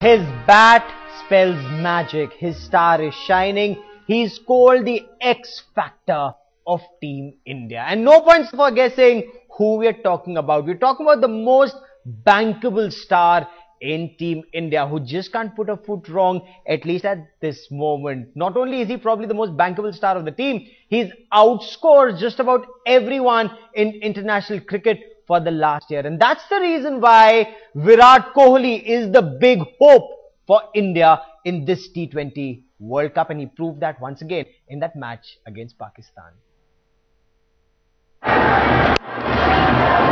His bat spells magic. His star is shining. He's called the X Factor of Team India. And no points for guessing who we're talking about. We're talking about the most bankable star in Team India, who just can't put a foot wrong, at least at this moment. Not only is he probably the most bankable star of the team, he's outscored just about everyone in international cricket for the last year. And that's the reason why Virat Kohli is the big hope for India in this T20 World Cup. And he proved that once again in that match against Pakistan.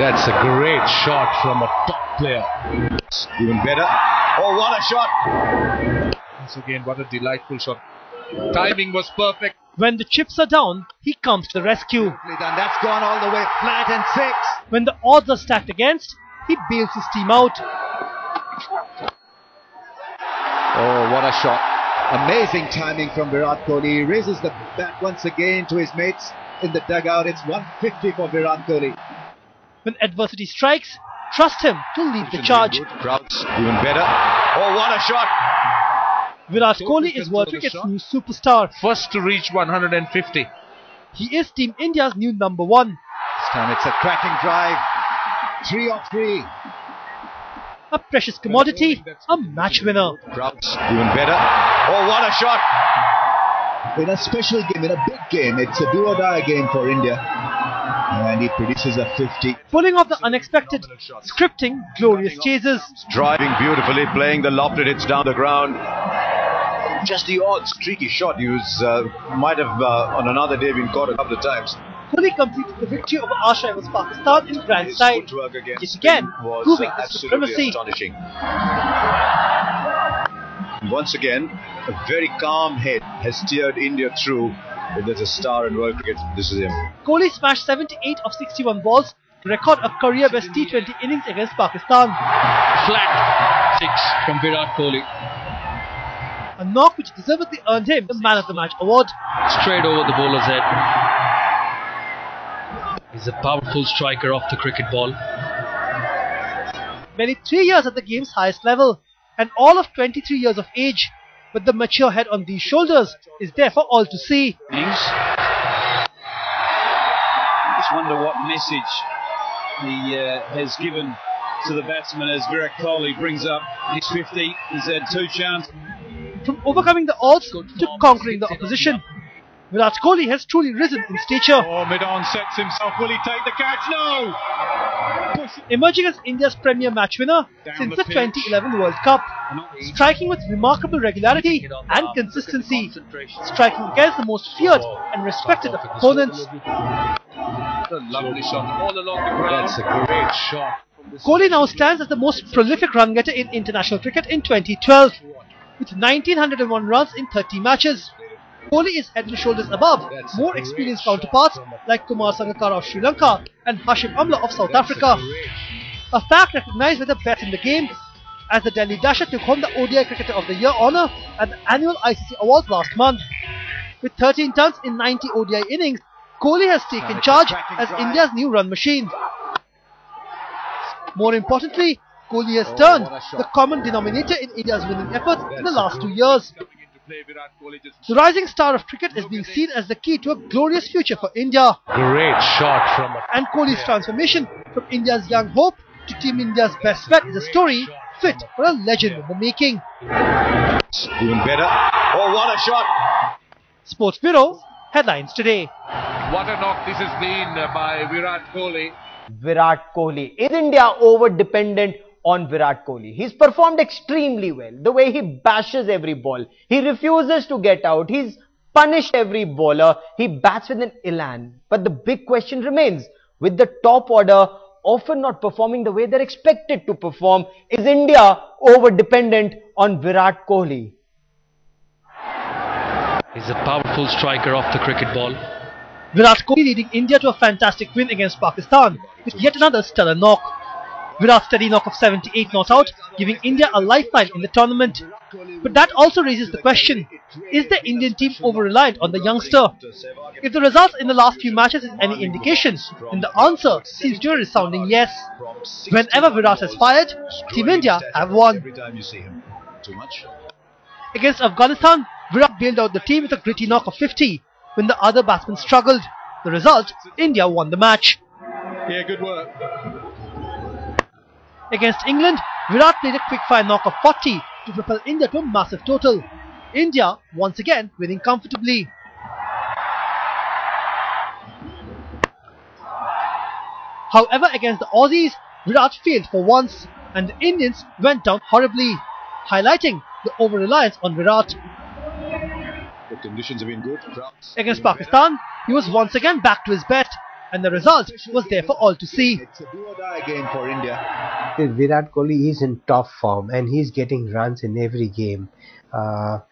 That's a great shot from a top player. Even better. Oh, what a shot! Once again, what a delightful shot. Timing was perfect. When the chips are down, he comes to the rescue. That's gone all the way flat and six. When the odds are stacked against, he bails his team out. Oh, what a shot. Amazing timing from Virat Kohli. He raises the bat once again to his mates in the dugout. It's 150 for Virat Kohli. When adversity strikes, trust him to lead the charge. Crowds even better. Oh, what a shot! Virat Kohli is World Cricket's new superstar. First to reach 150. He is Team India's new number one. This time it's a cracking drive. 3 of 3. A precious commodity, a match winner. Crowds even better. Oh, what a shot! In a special game, in a big game, it's a do-or-die game for India. And he produces a 50. Pulling off the unexpected, scripting glorious chases. Driving beautifully, playing the lofted hits down the ground. Just the odd streaky shot he might have on another day been caught a couple of times. Fully completed the victory over Asha vs Pakistan in grand style. Yet again, proving his supremacy. Astonishing. Once again, a very calm head has steered India through. If there's a star in world cricket, this is him. Kohli smashed 78 of 61 balls to record a career-best T20 innings against Pakistan. Flat 6 from Virat Kohli. A knock which deservedly earned him the Man of the Match award. Straight over the bowler's head. He's a powerful striker off the cricket ball. Barely 3 years at the game's highest level, and all of 23 years of age. But the mature head on these shoulders is there for all to see. Just wonder what message he has given to the batsman as Virat Kohli brings up his 50. He's had 2 chances. From overcoming the odds to conquering the opposition, Virat Kohli has truly risen in stature. Oh, mid-on sets himself. Will he take the catch? No! Emerging as India's premier match winner since the 2011 World Cup, striking with remarkable regularity and consistency, striking against the most feared and respected of opponents. A lovely shot all along the ground. That's a great shot. Kohli now stands as the most prolific run getter in international cricket in 2012, with 1901 runs in 30 matches. Kohli is head and shoulders above more experienced counterparts like Kumar Sangakkara of Sri Lanka and Hashim Amla of South Africa. A fact recognised by the best in the game, as the Delhi Dasher took home the ODI Cricketer of the Year honour at the annual ICC Awards last month. With 13 tons in 90 ODI innings, Kohli has taken charge as India's new run machine. More importantly, Kohli has turned the common denominator in India's winning efforts in the last 2 years. The rising star of cricket is being seen as the key to a glorious future for India. Great shot from And Kohli's transformation from India's young hope to Team India's best bet is a story fit for a legend in the making. Even better. Oh, what a shot! Sports Bureau headlines today. What a knock this has been by Virat Kohli. Virat Kohli. Is India over dependent on Virat Kohli? He's performed extremely well. The way he bashes every ball. He refuses to get out. He's punished every bowler. He bats with an elan. But the big question remains, with the top order often not performing the way they're expected to perform, is India over dependent on Virat Kohli? He's a powerful striker off the cricket ball. Virat Kohli leading India to a fantastic win against Pakistan with yet another stellar knock. Virat's steady knock of 78 not out, giving India a lifeline in the tournament. But that also raises the question, is the Indian team over-reliant on the youngster? If the results in the last few matches is any indication, then the answer seems to be a resounding yes. Whenever Virat has fired, Team India have won. too much. Against Afghanistan, Virat bailed out the team with a gritty knock of 50 when the other batsmen struggled. The result, India won the match. Yeah, good work. Against England, Virat played a quick-fire knock of 40 to propel India to a massive total. India, once again, winning comfortably. However, against the Aussies, Virat failed for once, and the Indians went down horribly, highlighting the over-reliance on Virat. The conditions have been good. Against Pakistan, he was once again back to his bet, and the result was there for all to see. It's a do-or-die game for India. Virat Kohli is in top form and he's getting runs in every game. The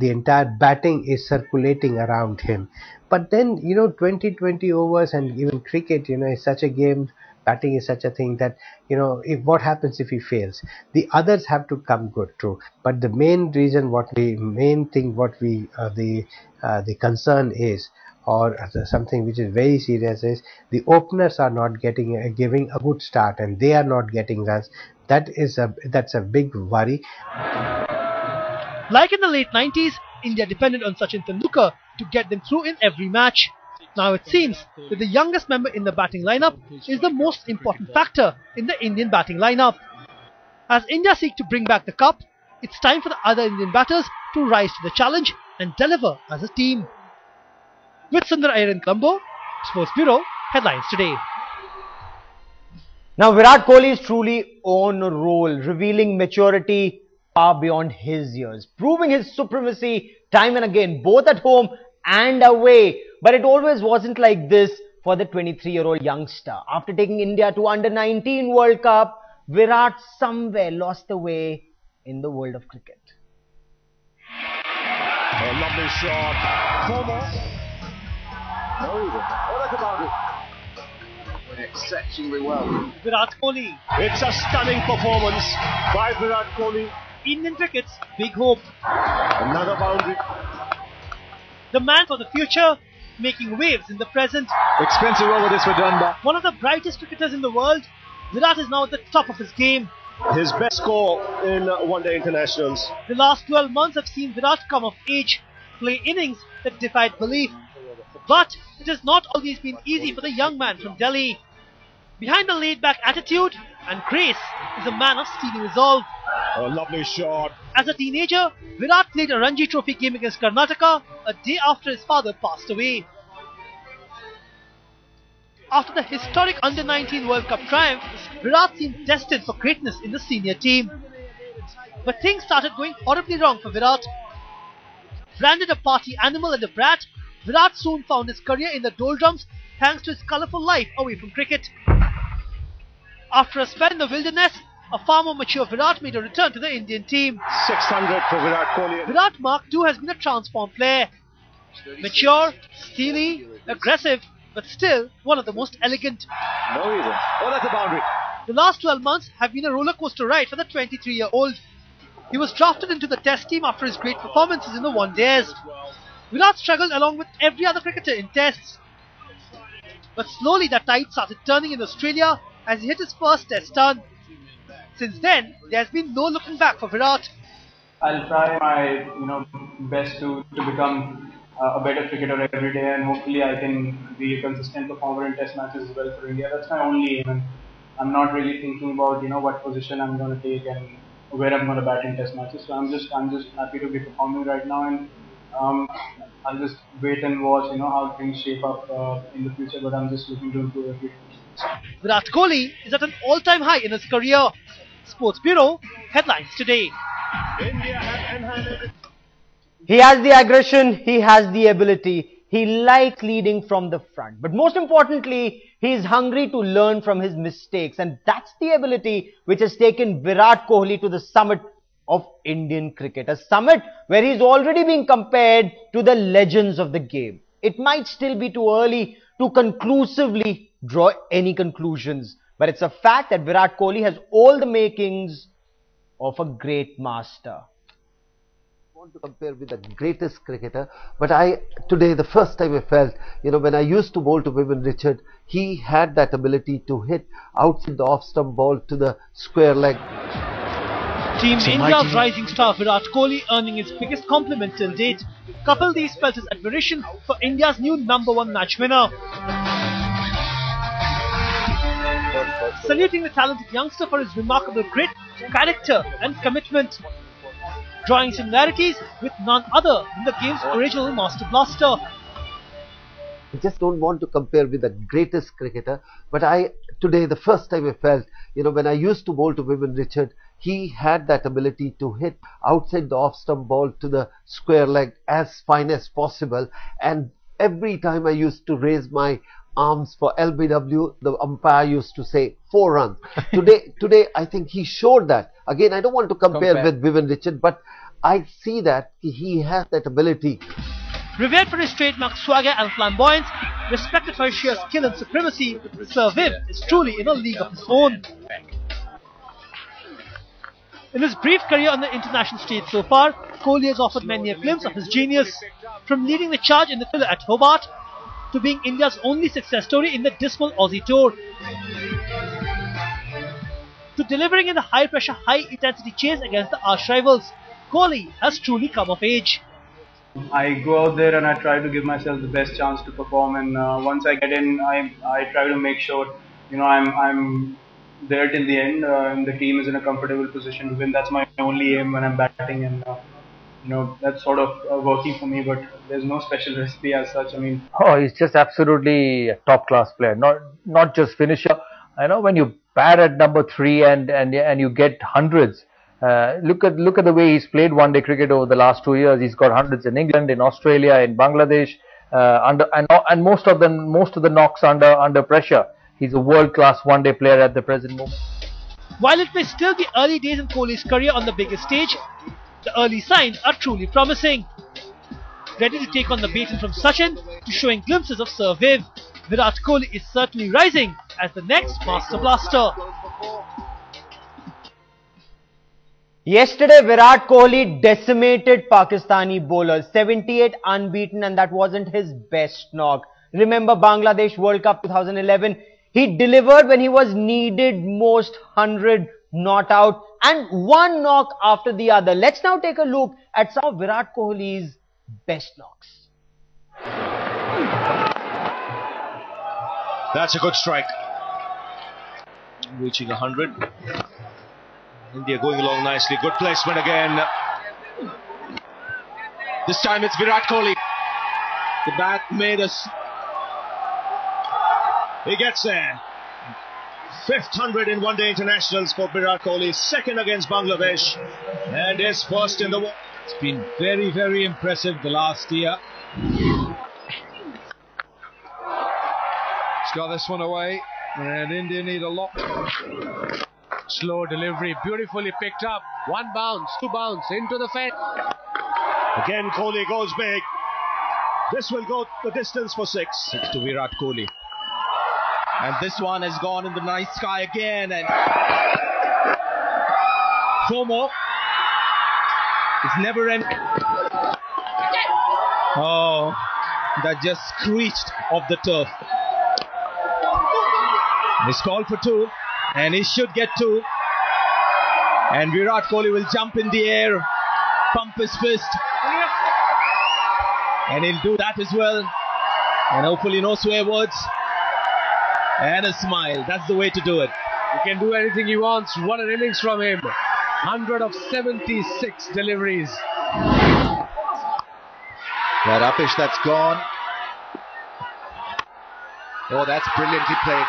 entire batting is circulating around him. But then, 20-20 overs and even cricket, is such a game. Batting is such a thing that, if what happens if he fails? The others have to come good too. But the main reason, the concern is, or something which is very serious, is the openers are not giving a good start and they are not getting runs. That's a big worry. Like in the late 90s, India depended on Sachin Tendulkar to get them through in every match. Now it seems that the youngest member in the batting lineup is the most important factor in the Indian batting lineup. As India seek to bring back the cup, it's time for the other Indian batters to rise to the challenge and deliver as a team. With Sundar Iyer in Colombo, Sports Bureau, headlines today. Now Virat Kohli is truly on a roll, revealing maturity far beyond his years, proving his supremacy time and again, both at home and away. But it always wasn't like this for the 23-year-old youngster. After taking India to Under-19 World Cup, Virat somewhere lost the way in the world of cricket. A lovely shot. 4 more. That's about it. Exceptionally well. Virat Kohli. It's a stunning performance by Virat Kohli. Indian cricket's big hope. Another boundary. The man for the future, making waves in the present. Expensive over this for Dunbar. One of the brightest cricketers in the world, Virat is now at the top of his game. His best score in one-day internationals. The last 12 months have seen Virat come of age, play innings that defied belief. But it has not always been easy for the young man from Delhi. Behind the laid-back attitude and grace is a man of steely resolve. A lovely shot. As a teenager, Virat played a Ranji Trophy game against Karnataka a day after his father passed away. After the historic Under-19 World Cup triumph, Virat seemed destined for greatness in the senior team. But things started going horribly wrong for Virat. Branded a party animal and a brat, Virat soon found his career in the doldrums thanks to his colourful life away from cricket. After a spell in the wilderness, a far more mature Virat made a return to the Indian team. 600 for Virat Kohli. Virat Mark II has been a transformed player. Mature, steely, aggressive, but still one of the most elegant. No reason. That's a boundary. The last 12 months have been a rollercoaster ride for the 23-year-old. He was drafted into the Test team after his great performances in the one-days. Virat struggled along with every other cricketer in Tests. But slowly that tide started turning in Australia as he hit his first Test ton. Since then, there has been no looking back for Virat. I'll try my best to become a better cricketer every day, and hopefully I can be a consistent performer in Test matches as well for India. That's my only aim, and I'm not really thinking about what position I'm going to take and where I'm going to bat in Test matches. So I'm just happy to be performing right now, and I'll just wait and watch how things shape up in the future. But I'm just looking to improve every day. Virat Kohli is at an all-time high in his career. Sports Bureau, headlines today. India have enhanced. He has the aggression, he has the ability, he likes leading from the front. But most importantly, he is hungry to learn from his mistakes. And that's the ability which has taken Virat Kohli to the summit of Indian cricket. A summit where he's already being compared to the legends of the game. It might still be too early to conclusively draw any conclusions. But it's a fact that Virat Kohli has all the makings of a great master. Want to compare with the greatest cricketer, but today the first time I felt, when I used to bowl to Vivian Richard, he had that ability to hit outside the off stump ball to the square leg. Team India's rising star Virat Kohli earning his biggest compliment till date. Kapil Dev felt his admiration for India's new #1 match winner. Saluting the talented youngster for his remarkable grit, character and commitment. Drawing similarities with none other than the game's original Master Blaster. I just don't want to compare with the greatest cricketer, but today, the first time I felt, when I used to bowl to Vivian Richard, he had that ability to hit outside the off-stump ball to the square leg as fine as possible. And every time I used to raise my arms for LBW, the umpire used to say 4 runs. Today, I think he showed that. Again, I don't want to compare with Vivian Richard, but I see that he has that ability. Revered for his trademark swagger and flamboyance, respected for his sheer skill and supremacy, Sir Viv is truly in a league of his own. In his brief career on the international stage so far, Kohli has offered many a glimpse of his genius, from leading the charge in the thriller at Hobart to being India's only success story in the dismal Aussie tour, to delivering in the high-pressure, high-intensity chase against the arch rivals. Kohli has truly come of age. I go out there and I try to give myself the best chance to perform, and once I get in, I try to make sure I'm there till the end, and the team is in a comfortable position to win. That's my only aim when I'm batting, and that's sort of working for me. But there's no special recipe as such. He's just absolutely a top-class player. Not just finisher. I know when you bat at number 3 and you get hundreds. Look at the way he's played one-day cricket over the last 2 years. He's got hundreds in England, in Australia, in Bangladesh, and most of the knocks under pressure. He's a world-class one-day player at the present moment. While it may still be early days in Kohli's career on the biggest stage, the early signs are truly promising. Ready to take on the baton from Sachin to showing glimpses of Sir Viv, Virat Kohli is certainly rising as the next Master Blaster. Yesterday, Virat Kohli decimated Pakistani bowlers, 78 unbeaten, and that wasn't his best knock. Remember Bangladesh World Cup 2011? He delivered when he was needed most, 100 not out, and one knock after the other. Let's now take a look at some of Virat Kohli's best knocks. That's a good strike. Reaching 100. India going along nicely. Good placement again. This time it's Virat Kohli. The bat made us. He gets there. 5th 100 in one-day internationals for Virat Kohli. 2nd against Bangladesh. And his first in the world. It's been very, very impressive the last year. He's got this one away. And India need a lot. Slow delivery, beautifully picked up. 1 bounce, 2 bounce, into the fence. Again, Kohli goes big. This will go the distance for 6. 6 to Virat Kohli. And this one has gone in the night sky again. And 4 more. It's never ending. Oh, that just screeched off the turf. He's called for 2. And he should get 2. And Virat Kohli will jump in the air, pump his fist. And he'll do that as well. And hopefully no swear words. And a smile. That's the way to do it. He can do anything he wants. What an innings from him. 100 of 76 deliveries. That uppish, that's gone. Oh, that's brilliantly played.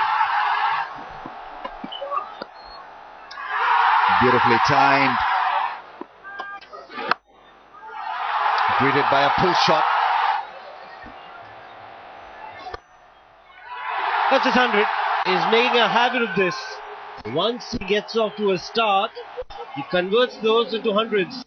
Beautifully timed. Greeted by a pull shot. That's his 100. He's making a habit of this. Once he gets off to a start, he converts those into hundreds.